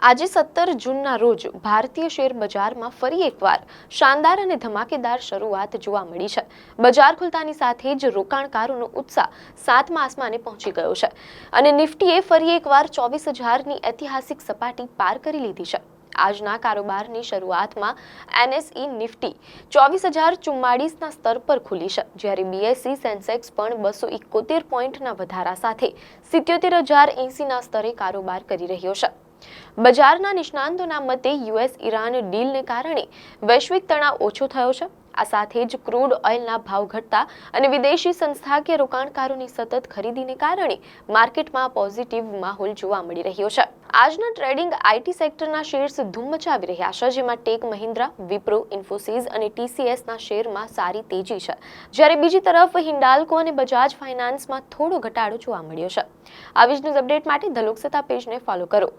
આજે 17 જૂનના રોજ ભારતીય શેર બજારમાં ફરી એકવાર શાનદાર અને ધમાકેદાર શરૂઆત જોવા મળી છે। બજાર ખુલતાની સાથે જ રોકાણકારોનો ઉત્સાહ સાતમા આસમાને પહોંચી ગયો છે અને નિફ્ટીએ ફરી એકવાર 24,000ની ઐતિહાસિક સપાટી પાર કરી લીધી છે। આજના કારોબારની શરૂઆતમાં એનએસઈ નિફ્ટી 24,044ના સ્તર પર ખુલી છે, જ્યારે બીએસઈ સેન્સેક્સ પણ 271 પોઈન્ટના વધારા સાથે 77,080ના સ્તરે કારોબાર કરી રહ્યો છે। બજારના નિષ્ણાંતોના મતે યુએસ-ઈરાન ડીલને કારણે વૈશ્વિક તણાવ ઓછો થયો છે। આ સાથે જ ક્રૂડ ઓઇલના ભાવ ઘટતા અને વિદેશી સંસ્થાકીય રોકાણકારોની સતત ખરીદીને કારણે માર્કેટમાં પોઝિટિવ માહોલ જોવા મળી રહ્યો છે। આજના ટ્રેડિંગ આઈટી સેક્ટરના શેર્સ ધૂમ મચાવી રહ્યા છે, જેમાં ટેક મહિન્દ્રા, વિપ્રો, ઇન્ફોસિસ અને ટીસીએસના શેરમાં સારી તેજી છે, જ્યારે બીજી તરફ હિન્ડાલ્કો અને બજાજ ફાઇનાન્સમાં થોડો ઘટાડો જોવા મળ્યો છે। આવી જ ન્યૂઝ અપડેટ માટે ધ લોકસત્તા પેજને ફોલો કરો।